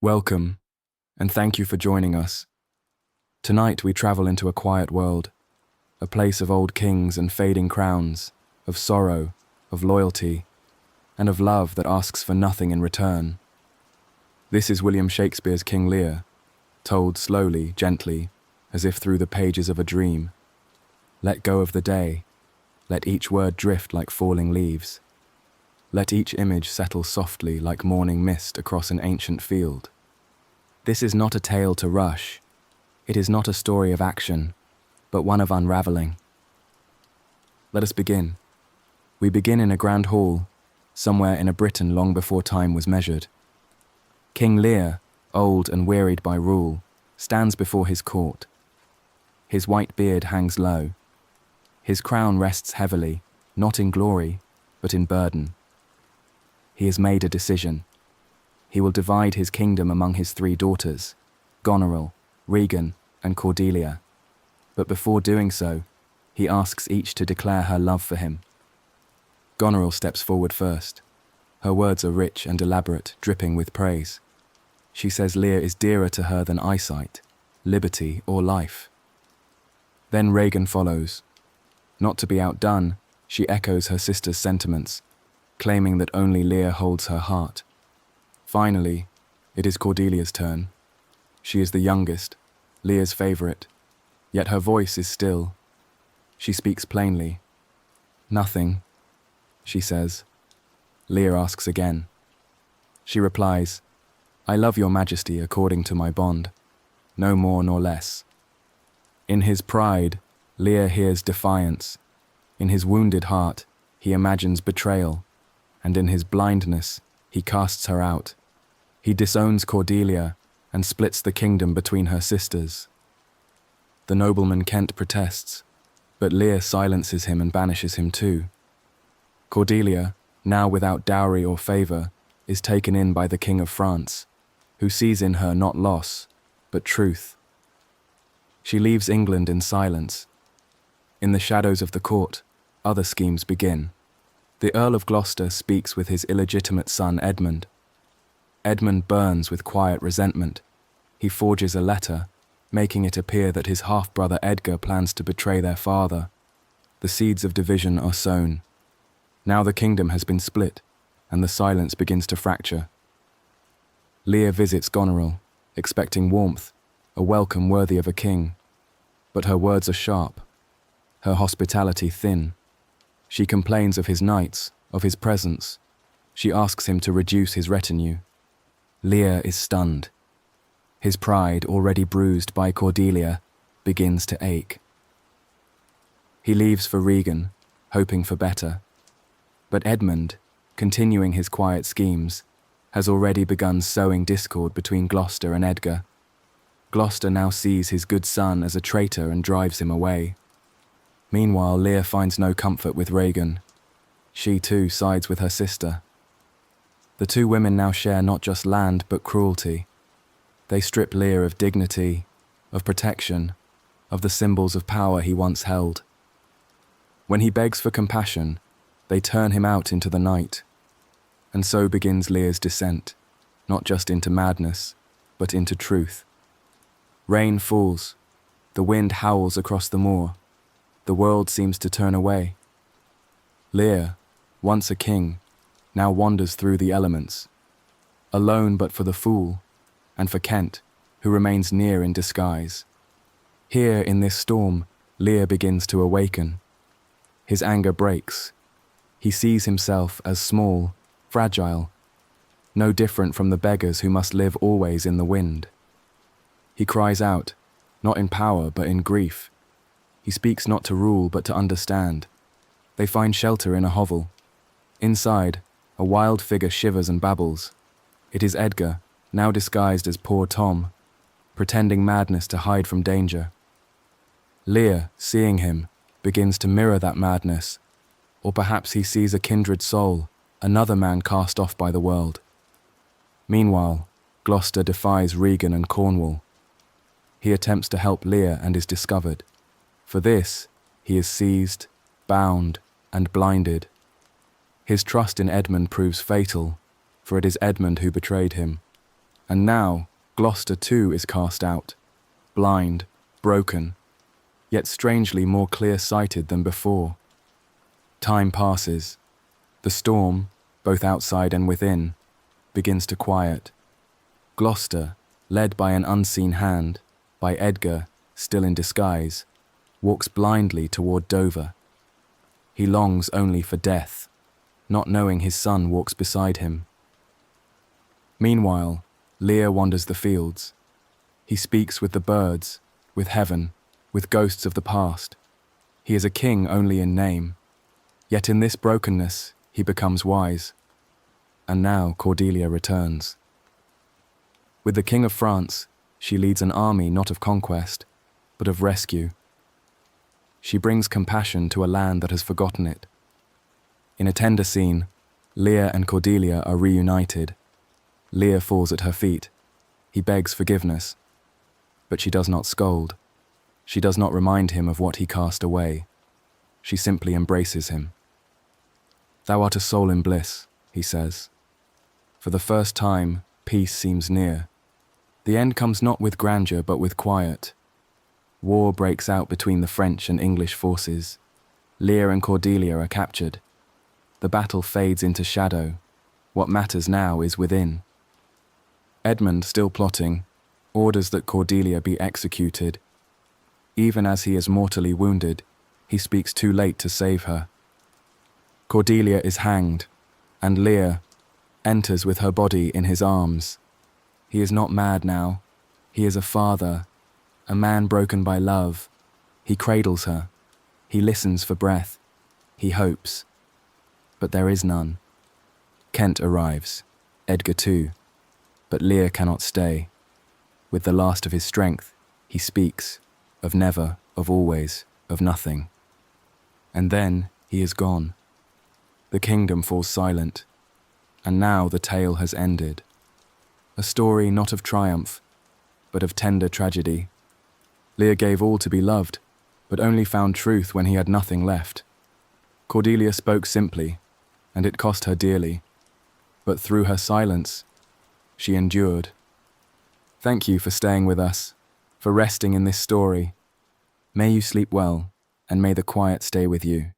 Welcome, and thank you for joining us. Tonight we travel into a quiet world, a place of old kings and fading crowns, of sorrow, of loyalty, and of love that asks for nothing in return. This is William Shakespeare's King Lear, told slowly, gently, as if through the pages of a dream. Let go of the day, let each word drift like falling leaves. Let each image settle softly like morning mist across an ancient field. This is not a tale to rush. It is not a story of action, but one of unraveling. Let us begin. We begin in a grand hall, somewhere in a Britain long before time was measured. King Lear, old and wearied by rule, stands before his court. His white beard hangs low. His crown rests heavily, not in glory, but in burden. He has made a decision. He will divide his kingdom among his 3 daughters, Goneril, Regan, and Cordelia. But before doing so, he asks each to declare her love for him. Goneril steps forward first. Her words are rich and elaborate, dripping with praise. She says Lear is dearer to her than eyesight, liberty, or life. Then Regan follows. Not to be outdone, she echoes her sister's sentiments, claiming that only Lear holds her heart. Finally, it is Cordelia's turn. She is the youngest, Lear's favorite, yet her voice is still. She speaks plainly. Nothing, she says. Lear asks again. She replies, I love your majesty according to my bond, no more nor less. In his pride, Lear hears defiance. In his wounded heart, he imagines betrayal. And in his blindness, he casts her out. He disowns Cordelia and splits the kingdom between her sisters. The nobleman Kent protests, but Lear silences him and banishes him too. Cordelia, now without dowry or favour, is taken in by the King of France, who sees in her not loss, but truth. She leaves England in silence. In the shadows of the court, other schemes begin. The Earl of Gloucester speaks with his illegitimate son Edmund. Edmund burns with quiet resentment. He forges a letter, making it appear that his half-brother Edgar plans to betray their father. The seeds of division are sown. Now the kingdom has been split, and the silence begins to fracture. Lear visits Goneril, expecting warmth, a welcome worthy of a king. But her words are sharp, her hospitality thin. She complains of his knights, of his presence. She asks him to reduce his retinue. Lear is stunned. His pride, already bruised by Cordelia, begins to ache. He leaves for Regan, hoping for better. But Edmund, continuing his quiet schemes, has already begun sowing discord between Gloucester and Edgar. Gloucester now sees his good son as a traitor and drives him away. Meanwhile, Lear finds no comfort with Regan. She too sides with her sister. The 2 women now share not just land but cruelty. They strip Lear of dignity, of protection, of the symbols of power he once held. When he begs for compassion, they turn him out into the night. And so begins Lear's descent, not just into madness, but into truth. Rain falls. The wind howls across the moor. The world seems to turn away. Lear, once a king, now wanders through the elements, alone but for the fool, and for Kent, who remains near in disguise. Here in this storm, Lear begins to awaken. His anger breaks. He sees himself as small, fragile, no different from the beggars who must live always in the wind. He cries out, not in power but in grief. He speaks not to rule but to understand. They find shelter in a hovel. Inside, a wild figure shivers and babbles. It is Edgar, now disguised as poor Tom, pretending madness to hide from danger. Lear, seeing him, begins to mirror that madness. Or perhaps he sees a kindred soul, another man cast off by the world. Meanwhile, Gloucester defies Regan and Cornwall. He attempts to help Lear and is discovered. For this, he is seized, bound, and blinded. His trust in Edmund proves fatal, for it is Edmund who betrayed him, And now Gloucester too is cast out, blind, broken, yet strangely more clear-sighted than before. Time passes. The storm, both outside and within, begins to quiet. Gloucester, led by an unseen hand, by Edgar, still in disguise, walks blindly toward Dover. He longs only for death, not knowing his son walks beside him. Meanwhile, Lear wanders the fields. He speaks with the birds, with heaven, with ghosts of the past. He is a king only in name, yet in this brokenness he becomes wise. And now Cordelia returns. With the King of France, she leads an army not of conquest, but of rescue. She brings compassion to a land that has forgotten it. In a tender scene, Lear and Cordelia are reunited. Lear falls at her feet. He begs forgiveness. But she does not scold. She does not remind him of what he cast away. She simply embraces him. "Thou art a soul in bliss," he says. For the first time, peace seems near. The end comes not with grandeur but with quiet. War breaks out between the French and English forces. Lear and Cordelia are captured. The battle fades into shadow. What matters now is within. Edmund, still plotting, orders that Cordelia be executed. Even as he is mortally wounded, he speaks too late to save her. Cordelia is hanged, and Lear enters with her body in his arms. He is not mad now. He is a father, a man broken by love. He cradles her. He listens for breath. He hopes. But there is none. Kent arrives, Edgar too. But Lear cannot stay. With the last of his strength, he speaks, of never, of always, of nothing. And then he is gone. The kingdom falls silent. And now the tale has ended. A story not of triumph, but of tender tragedy. Lear gave all to be loved, but only found truth when he had nothing left. Cordelia spoke simply, and it cost her dearly. But through her silence, she endured. Thank you for staying with us, for resting in this story. May you sleep well, and may the quiet stay with you.